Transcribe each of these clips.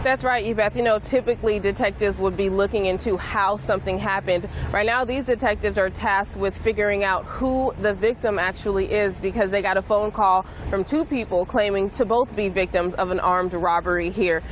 That's right, Yvette. You know, typically detectives would be looking into how something happened. Right now, these detectives are tasked with figuring out who the victim actually is because they got a phone call from two people claiming to both be victims of an armed robbery here.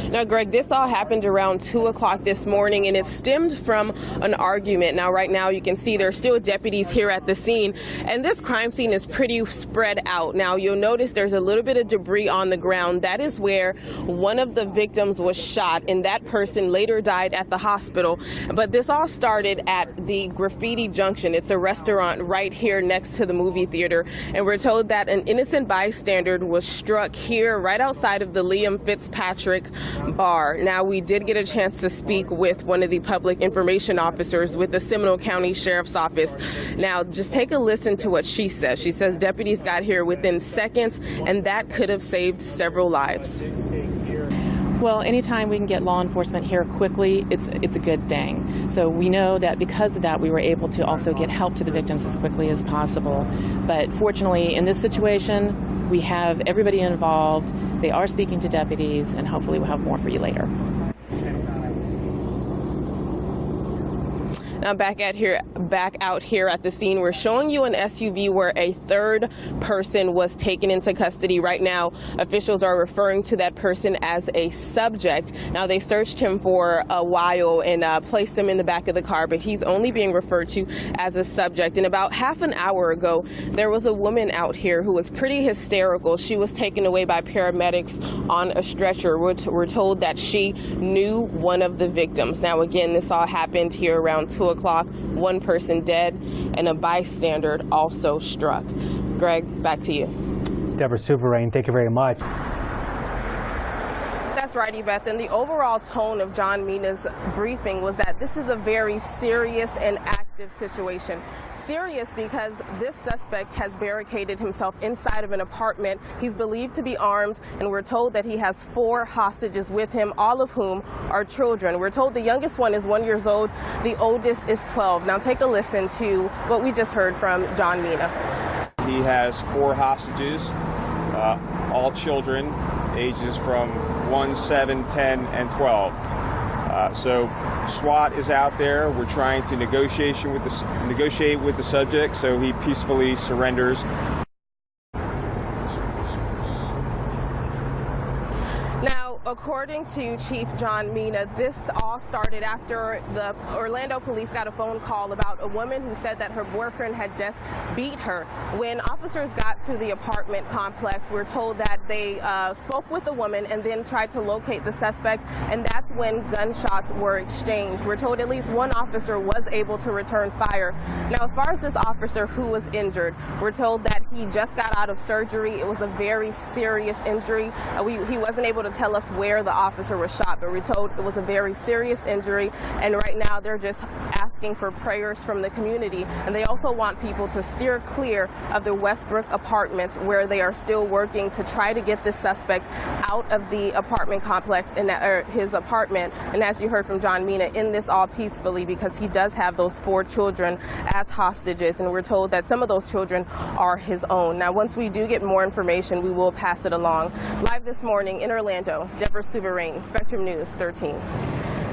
Now, Greg, this all happened around 2 o'clock this morning, and it stemmed from an argument. Now, right now, you can see there's still deputies here at the scene, and this crime scene is pretty spread out. Now, you'll notice there's a little bit of debris on the ground. That is where one of the victims was shot, and that person later died at the hospital. But this all started at the Graffiti Junction. It's a restaurant right here next to the movie theater, and we're told that an innocent bystander was struck here right outside of the Liam Fitzpatrick bar. Now, we did get a chance to speak with one of the public information officers with the Seminole County Sheriff's Office. Now, just take a listen to what she says. She says deputies got here within seconds, and that could have saved several lives. Well, anytime we can get law enforcement here quickly, it's a good thing. So we know that because of that, we were able to also get help to the victims as quickly as possible. But fortunately, in this situation, we have everybody involved. They are speaking to deputies, and hopefully we'll have more for you later. Now back out here at the scene, we're showing you an SUV where a third person was taken into custody. Right now, officials are referring to that person as a subject. Now, they searched him for a while and placed him in the back of the car, but he's only being referred to as a subject. And about half an hour ago, there was a woman out here who was pretty hysterical. She was taken away by paramedics on a stretcher. We're told that she knew one of the victims. Now, again, this all happened here around 2 o'clock. One person dead and a bystander also struck. Greg, back to you. Deborah Souverain, thank you very much. That's right, Yvette. And the overall tone of John Mina's briefing was that this is a very serious and active situation. Serious because this suspect has barricaded himself inside of an apartment. He's believed to be armed, and we're told that he has 4 hostages with him, all of whom are children. We're told the youngest one is 1 year old, the oldest is 12. Now take a listen to what we just heard from John Mina. He has 4 hostages, all children, ages from 1, 7, 10, and 12. So SWAT is out there. We're trying to negotiate with the subject so he peacefully surrenders. Now, according to Chief John Mina, this all started after the Orlando police got a phone call about a woman who said that her boyfriend had just beat her. When officers got to the apartment complex, we're told that they spoke with the woman and then tried to locate the suspect, and that's when gunshots were exchanged. We're told at least one officer was able to return fire. Now, as far as this officer who was injured, we're told that he just got out of surgery. It was a very serious injury. He wasn't able to tell us where the officer was shot, but we're told it was a very serious injury, and right now they're just asking for prayers from the community, and they also want people to steer clear of the Westbrook apartments where they are still working to try to get this suspect out of the apartment complex in his apartment, and as you heard from John Mina, end this all peacefully because he does have those 4 children as hostages, and we're told that some of those children are his own. Now, once we do get more information, we will pass it along. Live this morning in Orlando, Deborah Souverain, Spectrum News 13.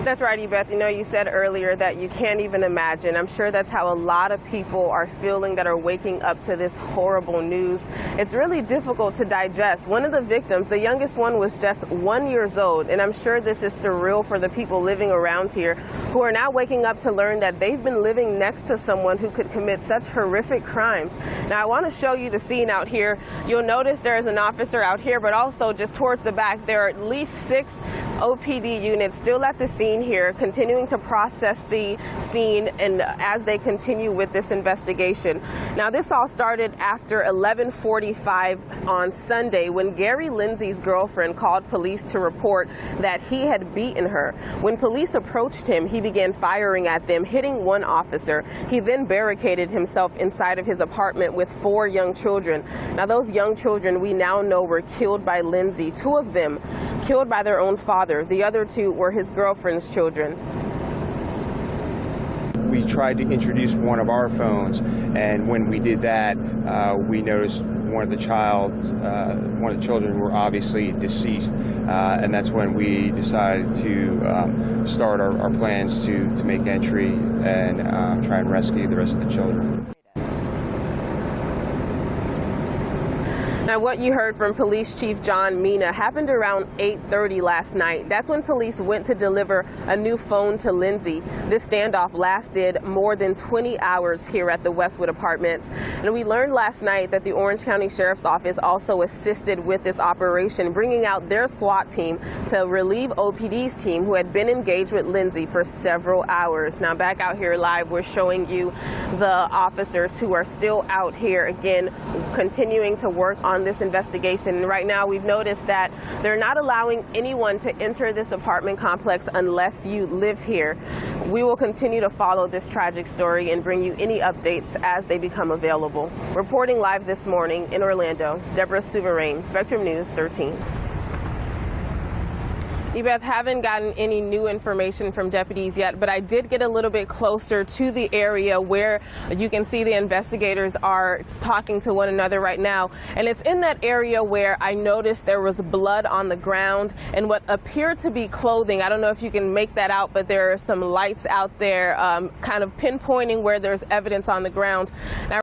That's right, Yvette. You know, you said earlier that you can't even imagine. I'm sure that's how a lot of people are feeling that are waking up to this horrible news. It's really difficult to digest. One of the victims, the youngest one, was just 1 year old, and I'm sure this is surreal for the people living around here who are now waking up to learn that they've been living next to someone who could commit such horrific crimes. Now, I want to show you the scene out here. You'll notice there is an officer out here, but also just towards the back, there are at least 6 OPD units still at the scene here, continuing to process the scene and as they continue with this investigation. Now, this all started after 11:45 on Sunday when Gary Lindsay's girlfriend called police to report that he had beaten her. When police approached him, he began firing at them, hitting one officer. He then barricaded himself inside of his apartment with 4 young children. Now, those young children we now know were killed by Lindsay. 2 of them killed by their own father. The other 2 were his girlfriend's children. We tried to introduce one of our phones, and when we did that, we noticed one of the children were obviously deceased, and that's when we decided to start our plans to make entry and try and rescue the rest of the children. Now, what you heard from Police Chief John Mina happened around 8:30 last night. That's when police went to deliver a new phone to Lindsay. This standoff lasted more than 20 hours here at the Westwood Apartments. And we learned last night that the Orange County Sheriff's Office also assisted with this operation, bringing out their SWAT team to relieve OPD's team, who had been engaged with Lindsay for several hours. Now, back out here live, we're showing you the officers who are still out here, again, continuing to work on this investigation. And right now we've noticed that they're not allowing anyone to enter this apartment complex unless you live here. We will continue to follow this tragic story and bring you any updates as they become available. Reporting live this morning in Orlando, Deborah Souverain, Spectrum News 13. Ebeth, haven't gotten any new information from deputies yet, but I did get a little bit closer to the area where you can see the investigators are talking to one another right now. And it's in that area where I noticed there was blood on the ground and what appeared to be clothing. I don't know if you can make that out, but there are some lights out there kind of pinpointing where there's evidence on the ground. Now,